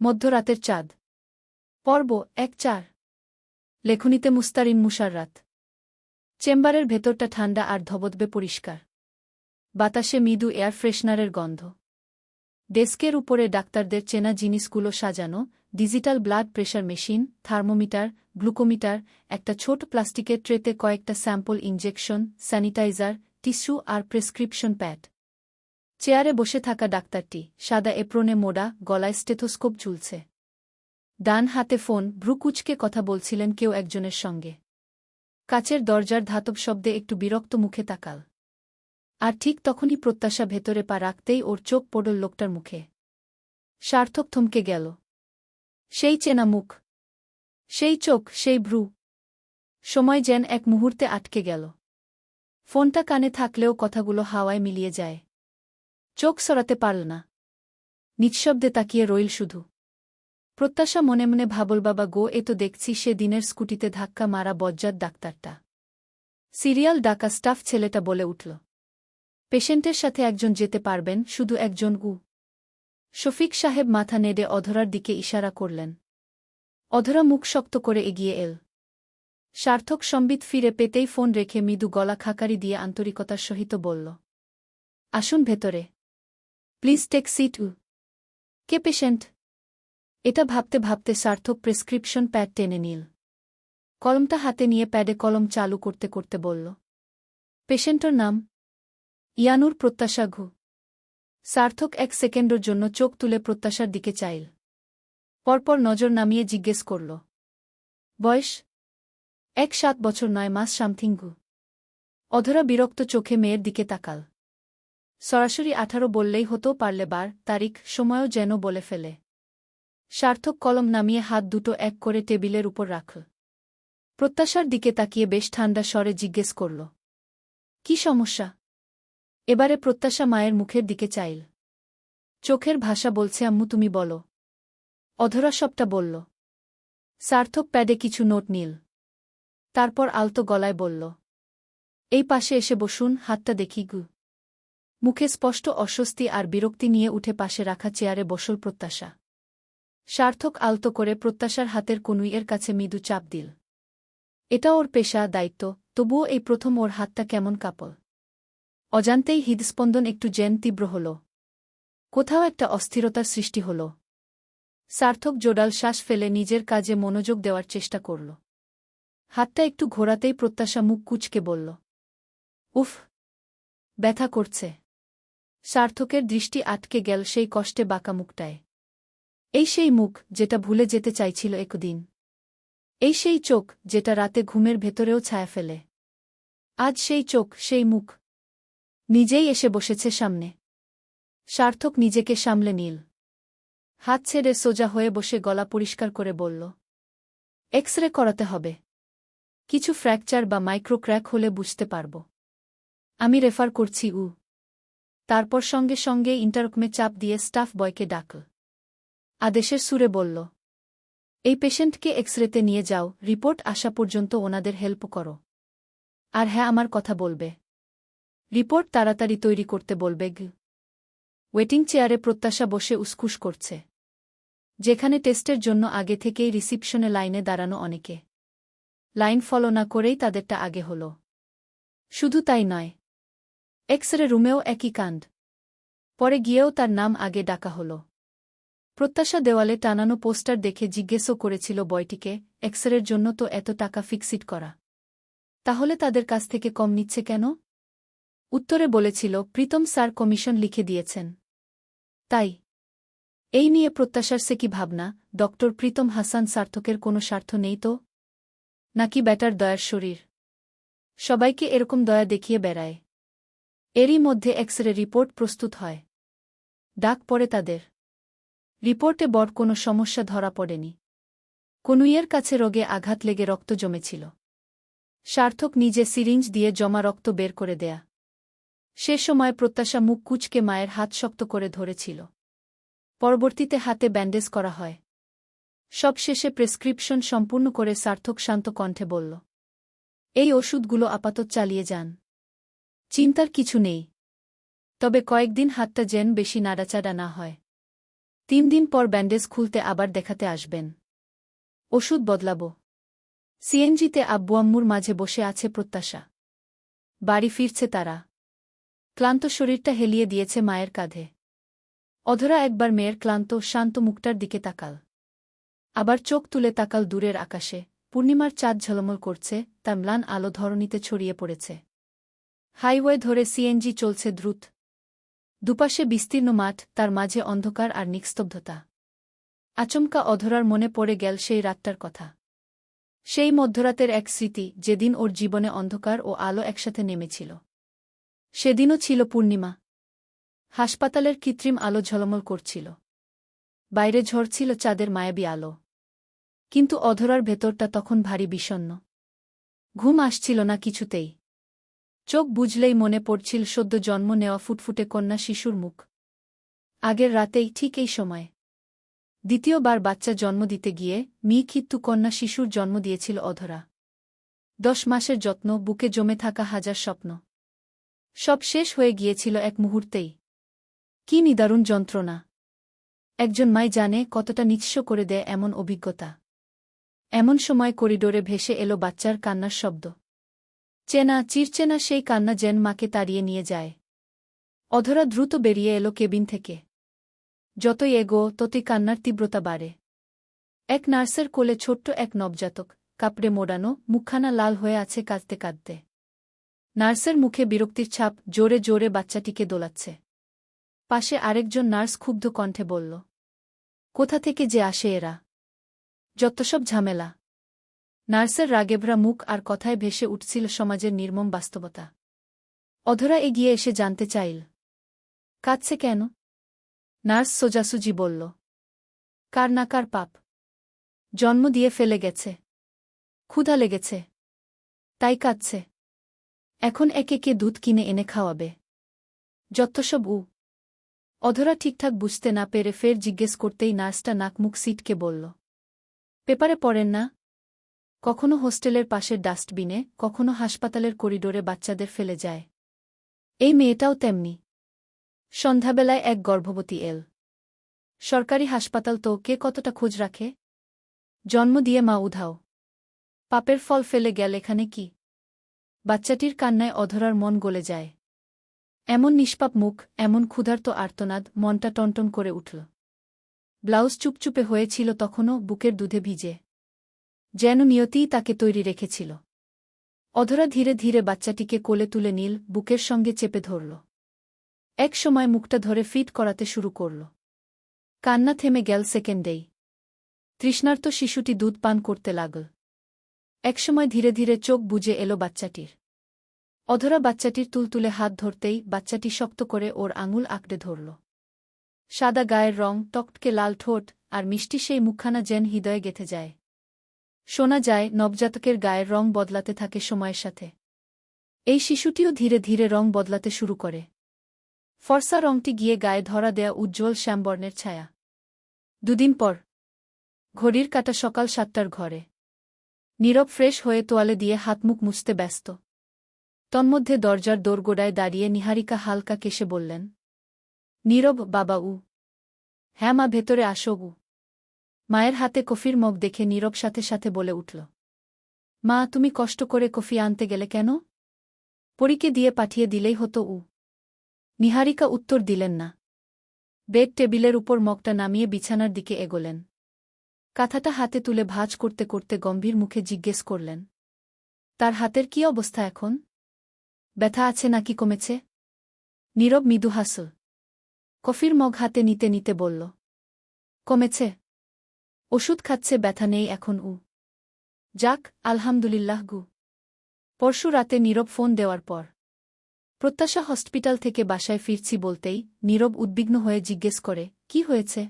মধ্যরাতের চাঁদ। পর্ব ১-৪। লেখনীতে মুস্তারিন মুশাররাত। চেম্বারের ভেতরটা ঠান্ডা আর ধবধবে পরিষ্কার। বাতাসে মৃদু এয়ার ফ্রেশনারের গন্ধ। ডেস্কের উপরে ডাক্তারদের চেনা জিনিসগুলো সাজানো, digital blood pressure machine, thermometer, glucometer, একটা ছোট প্লাস্টিকের ট্রেতে কয়েকটা স্যাম্পল ইনজেকশন, স্যানিটাইজার, টিস্যু আর প্রেসক্রিপশন প্যাড। চেয়ারে বসে থাকা ডাক্তারটি, সাদা এপ্রনে মোড়া, গলায় স্টেথোস্কোপ ঝুলছে। ডান হাতে ফোন, ভ্রু কুঁচকে কথা বলছিলেন কেউ একজনের সঙ্গে। কাচের দরজার ধাতব শব্দে একটু বিরক্ত মুখে তাকাল। আর ঠিক তখনই প্রত্যাশা ভেতরে পা রাখতেই ওর চোখ পড়ল লোকটার মুখে। সার্থক থমকে গেল। সেই চেনা মুখ, সেই চোখ, সেই ভ্রু। সময় যেন এক মুহূর্তে আটকে গেল। ফোনটা কানে থাকলেও কথাগুলো হাওয়ায় মিলিয়ে যায়। চোখ সরাতে পারল না। নিঃশব্দে তাকিয়ে রইল শুধু। প্রত্যাশা মনে মনে ভাবল, বাবা গো, এ তো দেখছি সে দিনের স্কুটিতে ধাক্কা মারা বজ্জাত ডাক্তারটা। সিরিয়াল ডাকা স্টাফ ছেলেটা বলে উঠল। পেশেন্টের সাথে একজন যেতে পারবেন, শুধু একজন। শফিক সাহেব মাথা নেড়ে অধরার দিকে ইশারা করলেন। অধরা মুখ শক্ত করে এগিয়ে এল। সার্থক সম্বিত ফিরে পেতেই ফোন রেখে মৃদু গলা খাকারি দিয়ে আন্তরিকতার সহিত বলল, আসুন ভেতরে। Please take seat. কে পেশেন্ট? এটা ভাবতে ভাবতে সার্থক প্রেসক্রিপশন প্যাড টেনে নিল। কলমটা হাতে নিয়ে প্যাডে কলম চালু করতে করতে বলল, পেশেন্টর নাম ইয়ানুর প্রত্যাশা ঘু। সার্থক এক সেকেন্ডের জন্য চোখ তুলে প্রত্যাশার দিকে চাইল। পরপর নজর নামিয়ে জিজ্ঞেস করল, বয়স? 7 বছর 9 মাস সামথিং ঘু। অধরা বিরক্ত চোখে মেয়ের দিকে তাকাল। সরাসরি 18 বললেই হতো, পারলে বার, তারিখ, সময়ও যেন বলে ফেলে। সার্থক কলম নামিয়ে হাত দুটো এক করে টেবিলের উপর রাখল। প্রত্যাশার দিকে তাকিয়ে বেশ ঠান্ডা স্বরে জিজ্ঞেস করল, কি সমস্যা? এবারে প্রত্যাশা মায়ের মুখের দিকে চাইল। চোখের ভাষা বলছে, আম্মু তুমি বলো। অধরা সবটা বলল। সার্থক প্যাডে কিছু নোট নিল। তারপর আলতো গলায় বলল, এই পাশে এসে বসুন, হাতটা দেখি গু। মুখে স্পষ্ট অস্বস্তি আর বিরক্তি নিয়ে উঠে পাশে রাখা চেয়ারে বসল প্রত্যাশা। সার্থক আলতো করে প্রত্যাশার হাতের কনুইয়ের কাছে মৃদু চাপ দিল। এটা ওর পেশা, দায়িত্ব, তবুও এই প্রথম ওর হাতটা কেমন কাঁপল। অজান্তেই হৃদস্পন্দন একটু যেন তীব্র হল। কোথাও একটা অস্থিরতার সৃষ্টি হল। সার্থক জোড়াল শ্বাস ফেলে নিজের কাজে মনোযোগ দেওয়ার চেষ্টা করল। হাতটা একটু ঘোরাতেই প্রত্যাশা মুখ কুঁচকে বলল, উফ, ব্যথা করছে। সার্থকের দৃষ্টি আটকে গেল সেই কষ্টে বাঁকা মুখটায়। এই সেই মুখ যেটা ভুলে যেতে চাইছিল একদিন। এই সেই চোখ যেটা রাতে ঘুমের ভেতরেও ছায়া ফেলে। আজ সেই চোখ, সেই মুখ নিজেই এসে বসেছে সামনে। সার্থক নিজেকে সামলে নিল। হাত ছেড়ে সোজা হয়ে বসে গলা পরিষ্কার করে বলল, এক্স-রে করাতে হবে। কিছু ফ্র্যাকচার বা মাইক্রো ক্র্যাক হলে বুঝতে পারব। আমি রেফার করছি। তারপর সঙ্গে সঙ্গে ইন্টারকমে চাপ দিয়ে স্টাফ বয়কে ডাকল। আদেশের সুরে বলল, এই পেশেন্টকে এক্স-রেতে নিয়ে যাও, রিপোর্ট আসা পর্যন্ত ওনাদের হেল্প করো। আর হ্যাঁ, আমার কথা বলবে। রিপোর্ট তাড়াতাড়ি তৈরি করতে বলবে। ওয়েটিং চেয়ারে প্রত্যাশা বসে উসকুস করছে। যেখানে টেস্টের জন্য আগে থেকেই রিসিপশনে লাইনে দাঁড়ানো অনেকে। লাইন ফলো না করেই তাদেরটা আগে হল। শুধু তাই নয়, এক্স-রে রুমেও একই কাণ্ড। পরে গিয়েও তার নাম আগে ডাকা হল। প্রত্যাশা দেওয়ালে টানানো পোস্টার দেখে জিজ্ঞেসও করেছিল বয়টিকে, এক্স-রের জন্য তো এত টাকা ফিক্সড করা, তাহলে তাদের কাছ থেকে কম নিচ্ছে কেন? উত্তরে বলেছিল, প্রীতম স্যার কমিশন লিখে দিয়েছেন, তাই। এই নিয়ে প্রত্যাশার সে কি ভাবনা, ডক্টর প্রীতম হাসান সার্থকের কোনো স্বার্থ নেই তো? নাকি ব্যাটার দয়ার শরীর? সবাইকে এরকম দয়া দেখিয়ে বেড়ায়। এরই মধ্যে এক্স-রে রিপোর্ট প্রস্তুত হয়। ডাক পড়ে তাদের। রিপোর্টে বড় কোনো সমস্যা ধরা পড়েনি। কনুইয়ের কাছে রোগে আঘাত লেগে রক্ত জমেছিল। সার্থক নিজে সিরিঞ্জ দিয়ে জমা রক্ত বের করে দেয়া। সে সময় প্রত্যাশা মুখ কুঁচকে মায়ের হাত শক্ত করে ধরেছিল। পরবর্তীতে হাতে ব্যান্ডেজ করা হয়। সব শেষে প্রেসক্রিপশন সম্পূর্ণ করে সার্থক শান্ত কণ্ঠে বলল, এই ওষুধগুলো আপাতত চালিয়ে যান। চিন্তার কিছু নেই। তবে কয়েকদিন হাতটা যেন বেশি নাড়াচাড়া না হয়। 3 দিন পর ব্যান্ডেজ খুলতে আবার দেখাতে আসবেন। ওষুধ বদলাব। সিএনজিতে আব্বু-আম্মুর মাঝে বসে আছে প্রত্যাশা। বাড়ি ফিরছে তারা। ক্লান্ত শরীরটা হেলিয়ে দিয়েছে মায়ের কাঁধে। অধরা একবার মেয়ের ক্লান্ত, শান্ত মুখটার দিকে তাকাল। আবার চোখ তুলে তাকাল দূরের আকাশে। পূর্ণিমার চাঁদ ঝলমল করছে, তার ম্লান আলো ধরণীতে ছড়িয়ে পড়েছে। হাইওয়ে ধরে সিএনজি চলছে দ্রুত। দুপাশে বিস্তীর্ণ মাঠ, তার মাঝে অন্ধকার আর নিস্তব্ধতা। আচমকা অধরার মনে পড়ে গেল সেই রাতটার কথা। সেই মধ্যরাতের এক স্মৃতি, যেদিন ওর জীবনে অন্ধকার ও আলো একসাথে নেমেছিল। সেদিনও ছিল পূর্ণিমা। হাসপাতালের কৃত্রিম আলো ঝলমল করছিল। বাইরে ঝরছিল চাঁদের মায়াবী আলো। কিন্তু অধরার ভেতরটা তখন ভারী বিষণ্ণ। ঘুম আসছিল না কিছুতেই। চোখ বুঝলেই মনে পড়ছিল সদ্য জন্ম নেওয়া ফুটফুটে কন্যা শিশুর মুখ। আগের রাতেই ঠিক এই সময় দ্বিতীয়বার বাচ্চা জন্ম দিতে গিয়ে মিখিত্তু কন্যা শিশুর জন্ম দিয়েছিল অধরা। 10 মাসের যত্ন, বুকে জমে থাকা হাজার স্বপ্ন, সব শেষ হয়ে গিয়েছিল এক মুহূর্তেই। কি নিদারুণ যন্ত্রণা! একজন মাই জানে কতটা নিঃস্ব করে দেয় এমন অভিজ্ঞতা। এমন সময় করিডোরে ভেসে এলো বাচ্চার কান্নার শব্দ। চেনা, চিরচেনা সেই কান্না যেন মাকে তাড়িয়ে নিয়ে যায়। অধরা দ্রুত বেরিয়ে এলো কেবিন থেকে। যতই এগো, ততই কান্নার তীব্রতা বাড়ে। এক নার্সের কোলে ছোট্ট এক নবজাতক, কাপড়ে মোড়ানো, মুখখানা লাল হয়ে আছে কাঁদতে কাঁদতে। নার্সের মুখে বিরক্তির ছাপ, জোরে জোরে বাচ্চাটিকে দোলাচ্ছে। পাশে আরেকজন নার্স ক্ষুব্ধ কণ্ঠে বলল, কোথা থেকে যে আসে এরা? যত্তসব ঝামেলা। নার্সের রাগেভরা মুখ আর কথায় ভেসে উঠছিল সমাজের নির্মম বাস্তবতা। অধরা এগিয়ে এসে জানতে চাইল, কাঁদছে কেন? নার্স সোজাসুজি বলল, কার না কার পাপ। জন্ম দিয়ে ফেলে গেছে, ক্ষুধা লেগেছে, তাই কাঁদছে। এখন একে কে দুধ কিনে এনে খাওয়াবে? যত্তসব অধরা ঠিকঠাক বুঝতে না পেরে ফের জিজ্ঞেস করতেই নার্সটা নাকমুখ সিটকে বলল, পেপারে পড়েন না? কখনো হোস্টেলের পাশের ডাস্টবিনে, কখনো হাসপাতালের করিডোরে বাচ্চাদের ফেলে যায়। এই মেয়েটাও তেমনি। সন্ধ্যাবেলায় এক গর্ভবতী এল। সরকারি হাসপাতাল তো কে কতটা খোঁজ রাখে? জন্ম দিয়ে মা উধাও। পাপের ফল ফেলে গেল এখানে কি? বাচ্চাটির কান্নায় অধরার মন গলে যায়। এমন নিষ্পাপ মুখ, এমন ক্ষুধার্ত আর্তনাদ, মনটা টনটন করে উঠল। ব্লাউজ চুপচুপে হয়েছিল তখনও, বুকের দুধে ভিজে। যেন নিয়তিই তাকে তৈরি রেখেছিল। অধরা ধীরে ধীরে বাচ্চাটিকে কোলে তুলে নিল, বুকের সঙ্গে চেপে ধরল। এক সময় মুখটা ধরে ফিট করাতে শুরু করল। কান্না থেমে গেল সেকেন্ডেই। তৃষ্ণার্ত শিশুটি দুধ পান করতে লাগল। একসময় ধীরে ধীরে চোখ বুজে এলো বাচ্চাটির। অধরা বাচ্চাটির তুলতুলে হাত ধরতেই বাচ্চাটি শক্ত করে ওর আঙুল আঁকড়ে ধরল। সাদা গায়ের রং, টকটকে লাল ঠোঁট, আর মিষ্টি সেই মুখখানা যেন হৃদয়ে গেঁথে যায়। শোনা যায়, নবজাতকের গায়ের রং বদলাতে থাকে সময়ের সাথে। এই শিশুটিও ধীরে ধীরে রং বদলাতে শুরু করে। ফর্সা রংটি গিয়ে গায়ে ধরা দেয়া উজ্জ্বল শ্যামবর্ণের ছায়া। 2 দিন পর ঘড়ির কাঁটা সকাল 7টার ঘরে। নীরব ফ্রেশ হয়ে তোয়ালে দিয়ে হাতমুখ মুছতে ব্যস্ত। তন্মধ্যে দরজার দোরগোড়ায় দাঁড়িয়ে নিহারিকা হালকা কেশে বললেন, নীরব বাবা। হ্যাঁ মা, ভেতরে আসো। মায়ের হাতে কফির মগ দেখে নীরব সাথে সাথে বলে উঠল, মা, তুমি কষ্ট করে কফি আনতে গেলে কেন? পরীকে দিয়ে পাঠিয়ে দিলেই হতো। নিহারিকা উত্তর দিলেন না। বেড টেবিলের উপর মগটা নামিয়ে বিছানার দিকে এগোলেন। কাঁথাটা হাতে তুলে ভাঁজ করতে করতে গম্ভীর মুখে জিজ্ঞেস করলেন, তার হাতের কি অবস্থা এখন? ব্যথা আছে নাকি কমেছে? নীরব মৃদু হাসল। কফির মগ হাতে নিতে নিতে বলল, কমেছে। ওষুধ খাচ্ছে, ব্যথা নেই এখন। যাক, আলহামদুলিল্লাহ। পরশু রাতে নীরব ফোন দেওয়ার পর প্রত্যাশা হসপিটাল থেকে বাসায় ফিরছি বলতেই নীরব উদ্বিগ্ন হয়ে জিজ্ঞেস করে, কি হয়েছে?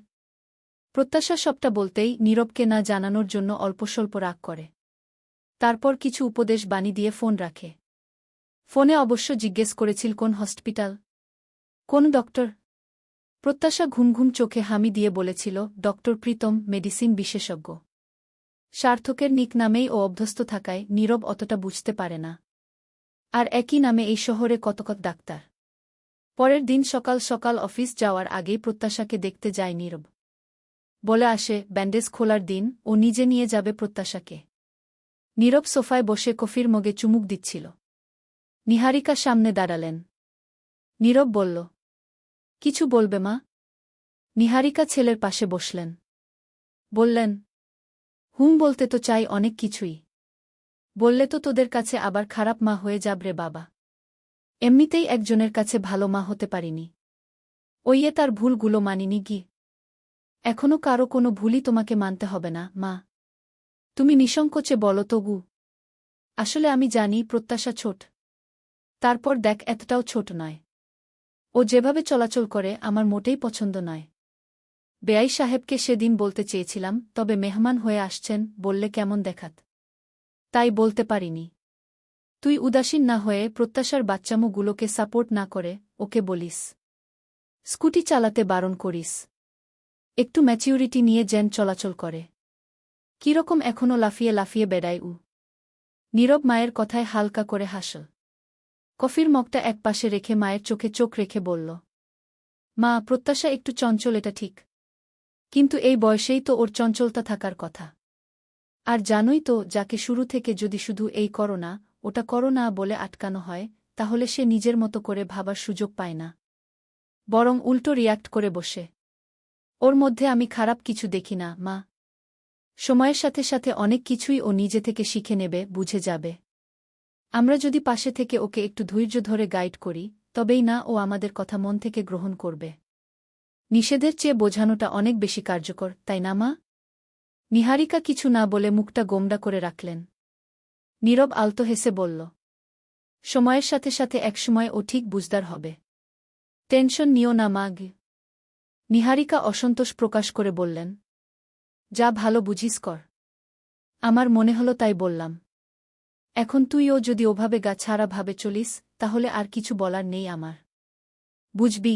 প্রত্যাশা সবটা বলতেই নীরবকে না জানানোর জন্য অল্পস্বল্প রাগ করে। তারপর কিছু উপদেশ বাণী দিয়ে ফোন রাখে। ফোনে অবশ্য জিজ্ঞেস করেছিল কোন হসপিটাল, কোন ডক্টর। প্রত্যাশা ঘুম ঘুম চোখে হামি দিয়ে বলেছিল, ডক্টর প্রীতম, মেডিসিন বিশেষজ্ঞ। সার্থকের নিক নামেই ও অভ্যস্ত থাকায় নীরব অতটা বুঝতে পারে না। আর একই নামে এই শহরে কত কত ডাক্তার। পরের দিন সকাল সকাল অফিস যাওয়ার আগেই প্রত্যাশাকে দেখতে যায় নীরব। বলে আসে ব্যান্ডেজ খোলার দিন ও নিজে নিয়ে যাবে প্রত্যাশাকে। নীরব সোফায় বসে কফির মগে চুমুক দিচ্ছিল। নিহারিকা সামনে দাঁড়ালেন। নীরব বলল, কিছু বলবে মা? নিহারিকা ছেলের পাশে বসলেন। বললেন, বলতে তো চাই অনেক কিছুই। বললে তো তোদের কাছে আবার খারাপ মা হয়ে যাবরে বাবা। এমনিতেই একজনের কাছে ভালো মা হতে পারিনি। ওইয়ে তার ভুলগুলো মানিনি গি। এখনো কারো কোনো ভুলই তোমাকে মানতে হবে না মা। তুমি নিঃসংকোচে বলো তো গু। আসলে আমি জানি প্রত্যাশা ছোট। তারপর দেখ এতটাও ছোট নয়। ও যেভাবে চলাচল করে আমার মোটেই পছন্দ নয়। বেয়াই সাহেবকে সেদিন বলতে চেয়েছিলাম, তবে মেহমান হয়ে আসছেন বললে কেমন দেখাত। তাই বলতে পারিনি। তুই উদাসীন না হয়ে প্রত্যাশার বাচ্চামোগুলোকে সাপোর্ট না করে ওকে বলিস। স্কুটি চালাতে বারণ করিস। একটু ম্যাচিউরিটি নিয়ে যেন চলাচল করে। কিরকম এখনও লাফিয়ে লাফিয়ে বেড়ায় উ। নীরব মায়ের কথায় হালকা করে হাসল। কফির মগটা একপাশে রেখে মায়ের চোখে চোখ রেখে বলল, মা, প্রত্যাশা একটু চঞ্চল এটা ঠিক। কিন্তু এই বয়সেই তো ওর চঞ্চলতা থাকার কথা। আর জানোই তো, যাকে শুরু থেকে যদি শুধু এই করো না ওটা করো না বলে আটকানো হয়, তাহলে সে নিজের মতো করে ভাবার সুযোগ পায় না, বরং উল্টো রিয়্যাক্ট করে বসে। ওর মধ্যে আমি খারাপ কিছু দেখি না মা। সময়ের সাথে সাথে অনেক কিছুই ও নিজে থেকে শিখে নেবে, বুঝে যাবে। আমরা যদি পাশে থেকে ওকে একটু ধৈর্য ধরে গাইড করি, তবেই না ও আমাদের কথা মন থেকে গ্রহণ করবে। নিষেধের চেয়ে বোঝানোটা অনেক বেশি কার্যকর, তাই না মা? নিহারিকা কিছু না বলে মুখটা গোমড়া করে রাখলেন। নীরব আলতো হেসে বলল, সময়ের সাথে সাথে একসময় ও ঠিক বুঝদার হবে। টেনশন নিও না মা। নিহারিকা অসন্তোষ প্রকাশ করে বললেন, যা ভালো বুঝিস কর। আমার মনে হলো তাই বললাম। এখন তুইও যদি ওভাবে গা ছাড়া ভাবে চলিস, তাহলে আর কিছু বলার নেই আমার। বুঝবি,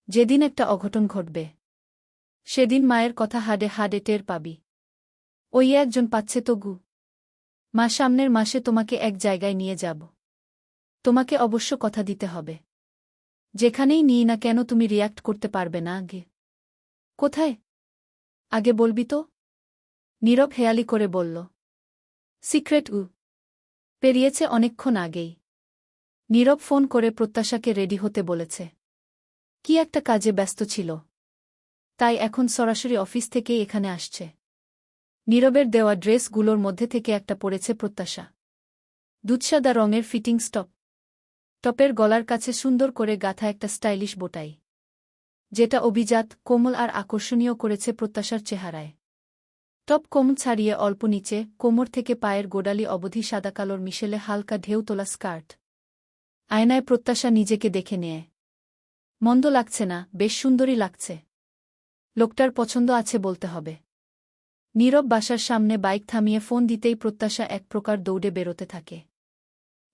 যেদিন একটা অঘটন ঘটবে, সেদিন মায়ের কথা হাডে হাডে টের পাবি। ওই একজন পাচ্ছে তো গু। মা, সামনের মাসে তোমাকে এক জায়গায় নিয়ে যাব। তোমাকে অবশ্য কথা দিতে হবে। যেখানেই নিই না কেন তুমি রিয়্যাক্ট করতে পারবে না আগে। কোথায়? আগে বলবি তো। নীরব হেয়ালি করে বলল, সিক্রেট উ। পেরিয়েছে অনেকক্ষণ আগেই। নীরব ফোন করে প্রত্যাশাকে রেডি হতে বলেছে। কি একটা কাজে ব্যস্ত ছিল, তাই এখন সরাসরি অফিস থেকেই এখানে আসছে। নীরবের দেওয়া ড্রেসগুলোর মধ্যে থেকে একটা পরেছে প্রত্যাশা। দুধসাদা রঙের ফিটিংস টপ। টপের গলার কাছে সুন্দর করে গাঁথা একটা স্টাইলিশ বোটাই, যেটা অভিজাত, কোমল আর আকর্ষণীয় করেছে প্রত্যাশার চেহারায়। টপ কম ছাড়িয়ে অল্প নিচে, কোমর থেকে পায়ের গোড়ালি অবধি সাদাকালোর মিশেলে হালকা ঢেউ তোলা স্কার্ট। আয়নায় প্রত্যাশা নিজেকে দেখে নেয়। মন্দ লাগছে না, বেশ সুন্দরী লাগছে। লোকটার পছন্দ আছে বলতে হবে। নীরব বাসার সামনে বাইক থামিয়ে ফোন দিতেই প্রত্যাশা এক প্রকার দৌড়ে বেরোতে থাকে।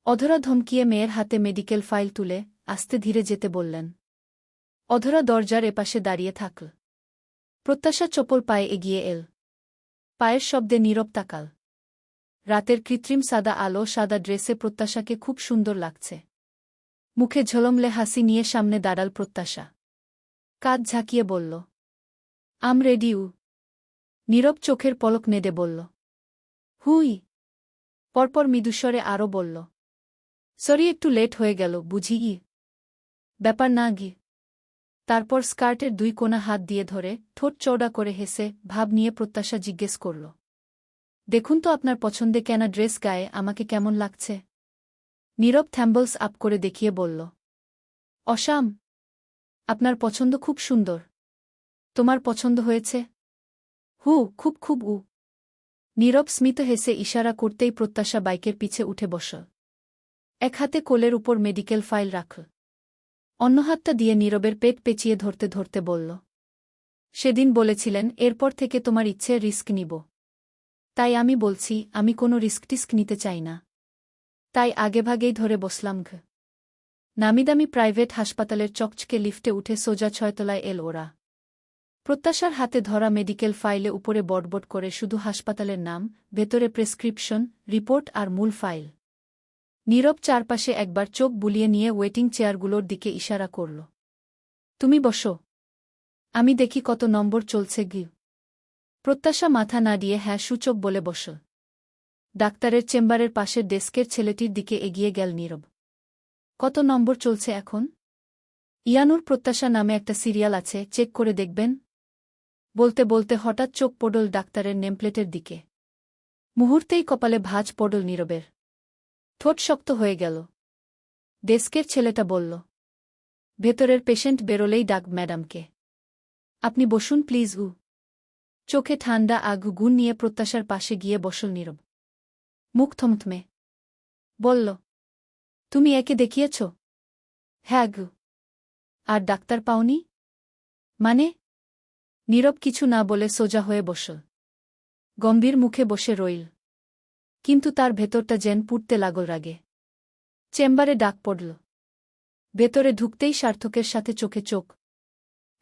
অধরা ধমকিয়ে মেয়ের হাতে মেডিকেল ফাইল তুলে আস্তে ধীরে যেতে বললেন। অধরা দরজার এপাশে দাঁড়িয়ে থাকল। প্রত্যাশা চপল পায়ে এগিয়ে এল। পায়ের শব্দে নীরব তাকাল। রাতের কৃত্রিম সাদা আলো সাদা ড্রেসে প্রত্যাশাকে খুব সুন্দর লাগছে। মুখে ঝলমলে হাসি নিয়ে সামনে দাঁড়াল প্রত্যাশা। কাঁধ ঝাঁকিয়ে বলল, আম রেডি উ। নীরব চোখের পলক নেড়ে বলল, হুই। পরপর মৃদুস্বরে আরও বলল, সরি একটু লেট হয়ে গেল বুঝি ই। ব্যাপার না গি। তারপর স্কার্টের দুই কোণা হাত দিয়ে ধরে ঠোঁট চওড়া করে হেসে ভাব নিয়ে প্রত্যাশা জিজ্ঞেস করল, দেখুন তো আপনার পছন্দে কেনা ড্রেস গায়ে আমাকে কেমন লাগছে? নীরব থ্যাম্বলস আপ করে দেখিয়ে বলল, অসাম। আপনার পছন্দ খুব সুন্দর। তোমার পছন্দ হয়েছে? খুব খুব উ। নীরব স্মিত হেসে ইশারা করতেই প্রত্যাশা বাইকের পিছে উঠে বসল। এক হাতে কোলের উপর মেডিকেল ফাইল রাখল। অন্য হাতটা দিয়ে নীরবের পেট পেঁচিয়ে ধরতে ধরতে বলল, সেদিন বলেছিলেন এরপর থেকে তোমার ইচ্ছে রিস্ক নিব। তাই আমি বলছি আমি কোনো রিস্ক টিস্ক নিতে চাই না। তাই আগেভাগেই ধরে বসলাম ঘ। নামিদামি প্রাইভেট হাসপাতালের চকচকে লিফটে উঠে সোজা 6 তলায় এল ওরা। প্রত্যাশার হাতে ধরা মেডিকেল ফাইলে উপরে বটবট করে শুধু হাসপাতালের নাম, ভেতরে প্রেসক্রিপশন, রিপোর্ট আর মূল ফাইল। নীরব চারপাশে একবার চোখ বুলিয়ে নিয়ে ওয়েটিং চেয়ারগুলোর দিকে ইশারা করল, তুমি বসো। আমি দেখি কত নম্বর চলছে গি। প্রত্যাশা মাথা নাড়িয়ে হ্যাঁ সূচক বলে বসল। ডাক্তারের চেম্বারের পাশের ডেস্কের ছেলেটির দিকে এগিয়ে গেল নীরব। কত নম্বর চলছে এখন? ইয়ানুর প্রত্যাশা নামে একটা সিরিয়াল আছে, চেক করে দেখবেন? বলতে বলতে হঠাৎ চোখ পড়ল ডাক্তারের নেমপ্লেটের দিকে। মুহূর্তেই কপালে ভাঁজ পড়ল নীরবের। ঠোঁট শক্ত হয়ে গেল। ডেস্কের ছেলেটা বলল, ভেতরের পেশেন্ট বেরোলেই ডাক ম্যাডামকে। আপনি বসুন প্লিজ। চোখে ঠান্ডা আগুন নিয়ে প্রত্যাশার পাশে গিয়ে বসল নীরব। মুখ থমথমে। বলল, তুমি একে দেখিয়েছ? হ্যাঁ গু। আর ডাক্তার পাওনি? মানে? নীরব কিছু না বলে সোজা হয়ে বসল। গম্ভীর মুখে বসে রইল। কিন্তু তার ভেতরটা যেন পুড়তে লাগল রাগে। চেম্বারে ডাক পড়ল। ভেতরে ঢুকতেই সার্থকের সাথে চোখে চোখ।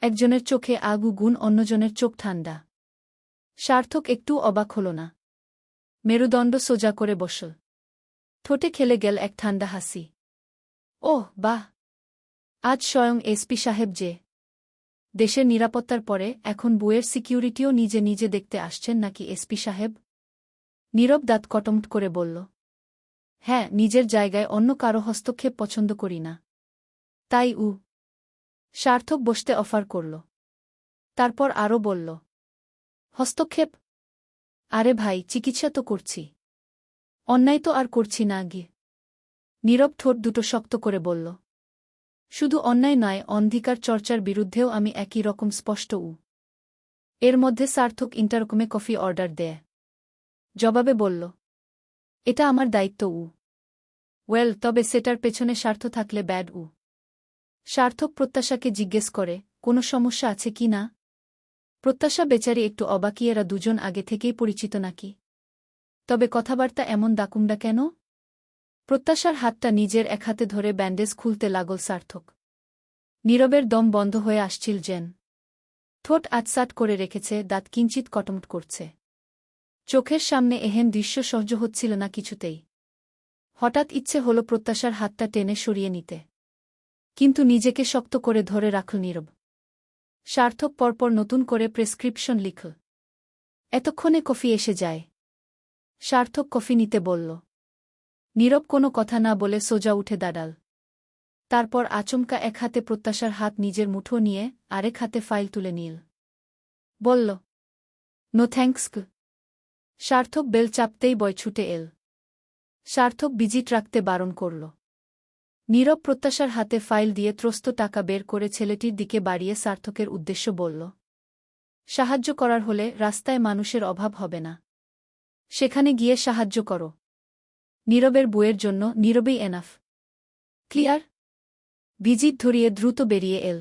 একজনের চোখে আগুন, অন্যজনের চোখ ঠান্ডা। সার্থক একটু অবাক হল না। মেরুদণ্ড সোজা করে বসল। ঠোঁটে খেলে গেল এক ঠান্ডা হাসি। ওহ বাহ, আজ স্বয়ং এসপি সাহেব যে। দেশের নিরাপত্তার পরে এখন বউয়ের সিকিউরিটিও নিজে নিজে দেখতে আসছেন নাকি এসপি সাহেব? নীরব দাঁত কটমট করে বলল, হ্যাঁ, নিজের জায়গায় অন্য কারো হস্তক্ষেপ পছন্দ করি না। তাই সার্থক বসতে অফার করল। তারপর আরও বলল, হস্তক্ষেপ? আরে ভাই, চিকিৎসা তো করছি, অন্যায় তো আর করছি না গি। নীরব ঠোঁট দুটো শক্ত করে বলল, শুধু অন্যায় নয়, অনধিকার চর্চার বিরুদ্ধেও আমি একই রকম স্পষ্ট। এর মধ্যে সার্থক ইন্টারকমে কফি অর্ডার দেয়। জবাবে বলল, এটা আমার দায়িত্ব। ওয়েল, তবে সেটার পেছনে স্বার্থ থাকলে ব্যাড। সার্থক প্রত্যাশাকে জিজ্ঞেস করে, কোনো সমস্যা আছে কি না? প্রত্যাশা বেচারি একটু অবাকি, এরা দুজন আগে থেকেই পরিচিত নাকি? তবে কথাবার্তা এমন দাকুমডা কেন? প্রত্যাশার হাতটা নিজের এক হাতে ধরে ব্যান্ডেজ খুলতে লাগল সার্থক। নীরবের দম বন্ধ হয়ে আসছিল যেন। ঠোঁট আটসাট করে রেখেছে, দাঁত কিঞ্চিত কটমট করছে। চোখের সামনে এহেন দৃশ্য সহ্য হচ্ছিল না কিছুতেই। হঠাৎ ইচ্ছে হল প্রত্যাশার হাতটা টেনে সরিয়ে নিতে। কিন্তু নিজেকে শক্ত করে ধরে রাখল নীরব। সার্থক পরপর নতুন করে প্রেসক্রিপশন লিখল। এতক্ষণে কফি এসে যায়। সার্থক কফি নিতে বলল। নীরব কোনো কথা না বলে সোজা উঠে দাঁড়াল। তারপর আচমকা এক হাতে প্রত্যাশার হাত নিজের মুঠো নিয়ে আরেক হাতে ফাইল তুলে নিল। বলল, নো থ্যাঙ্কস। সার্থক বেল চাপতেই বয় ছুটে এল। সার্থক ভিজিট রাখতে বারণ করল। নীরব প্রত্যাশার হাতে ফাইল দিয়ে ত্রস্ত টাকা বের করে ছেলেটির দিকে বাড়িয়ে সার্থকের উদ্দেশ্য বলল, সাহায্য করার হলে রাস্তায় মানুষের অভাব হবে না, সেখানে গিয়ে সাহায্য করো। নীরবের বউয়ের জন্য নীরবেই এনাফ। ক্লিয়ার? ভিজিট ধরিয়ে দ্রুত বেরিয়ে এল।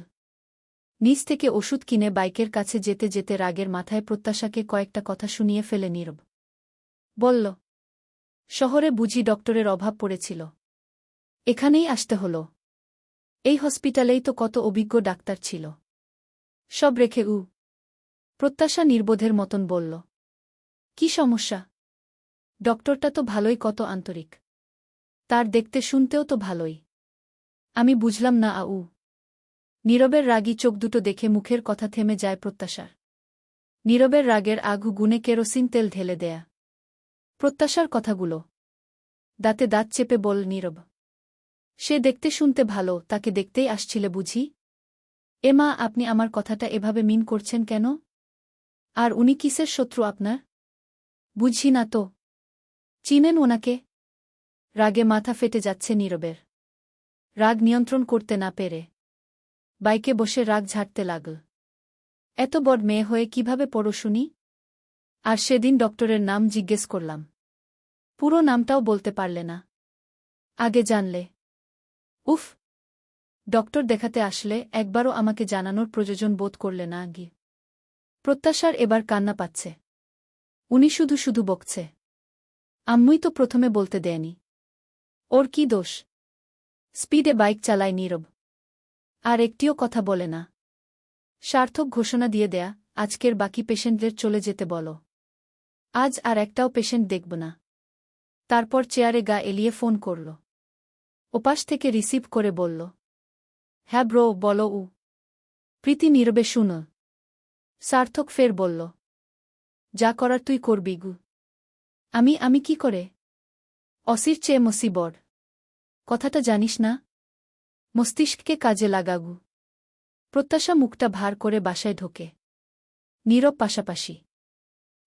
নিচ থেকে ওষুধ কিনে বাইকের কাছে যেতে যেতে রাগের মাথায় প্রত্যাশাকে কয়েকটা কথা শুনিয়ে ফেলে নীরব। বলল, শহরে বুঝি ডক্টরের অভাব পড়েছিল? এখানেই আসতে হল? এই হসপিটালেই তো কত অভিজ্ঞ ডাক্তার ছিল। সব রেখে প্রত্যাশা নির্বোধের মতন বলল, কি সমস্যা? ডক্টরটা তো ভালোই, কত আন্তরিক। তার দেখতে শুনতেও তো ভালোই। আমি বুঝলাম না। নীরবের রাগী চোখ দুটো দেখে মুখের কথা থেমে যায় প্রত্যাশার। নীরবের রাগের আগুনে কেরোসিন তেল ঢেলে দেয়া। প্রত্যাশার কথাগুলো দাঁতে দাঁত চেপে বল নীরব, সে দেখতে শুনতে ভালো, তাকে দেখতেই আসছিলে বুঝি? এমা, আপনি আমার কথাটা এভাবে মিন করছেন কেন? আর উনি কিসের শত্রু আপনার? বুঝি না তো। চিনেন ওনাকে? রাগে মাথা ফেটে যাচ্ছে নীরবের। রাগ নিয়ন্ত্রণ করতে না পেরে বাইকে বসে রাগ ঝাড়তে লাগল। এত বড় মেয়ে হয়ে কিভাবে পড়ো শুনি? আর সেদিন ডক্টরের নাম জিজ্ঞেস করলাম, পুরো নামটাও বলতে পারলে না। আগে জানলে। উফ, ডক্টর দেখাতে আসলে একবারও আমাকে জানানোর প্রয়োজন বোধ করলে না আগে। প্রত্যাশার এবার কান্না পাচ্ছে। উনি শুধু শুধু বকছে। আম্মুই তো প্রথমে বলতে দেয়নি। ওর কি দোষ? স্পিডে বাইক চালায় নীরব, আর একটিও কথা বলে না। সার্থক ঘোষণা দিয়ে দেয়া, আজকের বাকি পেশেন্টদের চলে যেতে বলো। আজ আর একটাও পেশেন্ট দেখব না। তারপর চেয়ারে গা এলিয়ে ফোন করল। ওপাশ থেকে রিসিভ করে বলল, হ্যাঁ ব্রো, বলো। প্রীতি নীরবে শুনো। সার্থক ফের বলল, যা করার তুই করবি গু। আমি কি করে? অসির চেয়ে মসিবর। কথাটা জানিস না? মস্তিষ্ককে কাজে লাগাগু। প্রত্যাশা মুখটা ভার করে বাসায় ঢোকে। নীরব পাশাপাশি।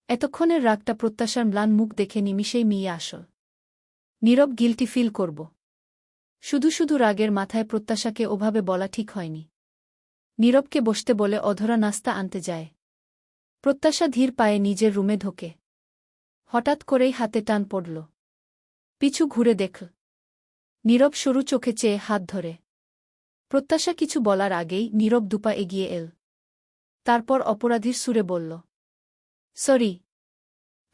এতক্ষণের রাগটা প্রত্যাশার ম্লান মুখ দেখে নিমিষেই মিয়ে আসল। নীরব গিল্টি ফিল করব। শুধু শুধু রাগের মাথায় প্রত্যাশাকে ওভাবে বলা ঠিক হয়নি। নীরবকে বসতে বলে অধরা নাস্তা আনতে যায়। প্রত্যাশা ধীর পায়ে নিজের রুমে ঢোকে। হঠাৎ করেই হাতে টান পড়ল। পিছু ঘুরে দেখল। নীরব সরু চোখে চেয়ে হাত ধরে। প্রত্যাশা কিছু বলার আগেই নীরব দুপা এগিয়ে এল। তারপর অপরাধীর সুরে বলল, সরি।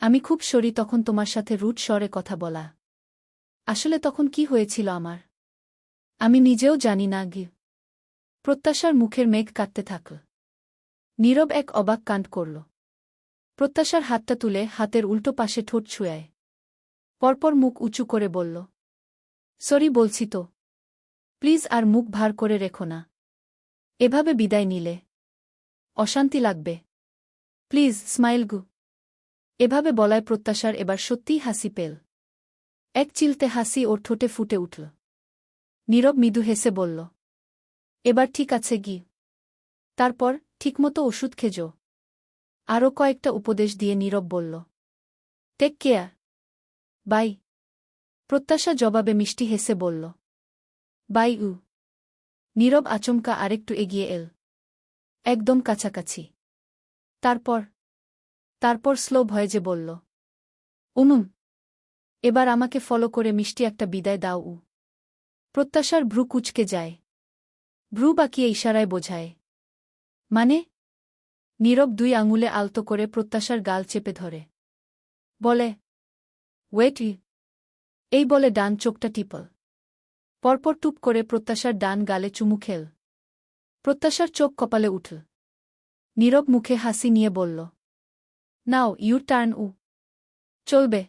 আমি খুব সরি তখন তোমার সাথে রুট স্বরে কথা বলা। আসলে তখন কি হয়েছিল আমার আমি নিজেও জানি না গি। প্রত্যাশার মুখের মেঘ কাটতে থাকল। নীরব এক অবাক কাণ্ড করল। প্রত্যাশার হাতটা তুলে হাতের উল্টো পাশে ঠোঁট ছুঁয়ায়। পরপর মুখ উঁচু করে বলল, সরি বলছি তো। প্লিজ আর মুখ ভার করে রেখো না। এভাবে বিদায় নিলে অশান্তি লাগবে। প্লিজ স্মাইল গু। এভাবে বলায় প্রত্যাশার এবার সত্যিই হাসি পেল। এক চিলতে হাসি ওর ঠোঁটে ফুটে উঠল। নীরব মৃদু হেসে বলল, এবার ঠিক আছে গি। তারপর ঠিকমতো ওষুধ খেজো। আরও কয়েকটা উপদেশ দিয়ে নীরব বলল, টেক কেয়ার। বাই। প্রত্যাশা জবাবে মিষ্টি হেসে বলল, বাই উ। নীরব আচমকা আরেকটু এগিয়ে এল। একদম কাছাকাছি। তারপর স্লো ভয়েজে বলল, উনুম। এবার আমাকে ফলো করে মিষ্টি একটা বিদায় দাও উ। প্রত্যাশার ভ্রু কুঁচকে যায়। ভ্রু বাঁকিয়ে ইশারায় বোঝায়, মানে? নীরব দুই আঙুলে আলতো করে প্রত্যাশার গাল চেপে ধরে। বলে, ওয়েট ই। এই বলে ডান চোখটা টিপল। পরপর টুপ করে প্রত্যাশার ডান গালে চুমু খেল। প্রত্যাশার চোখ কপালে উঠল। নীরব মুখে হাসি নিয়ে বলল, নাও ইউর টার্ন উ। চলবে।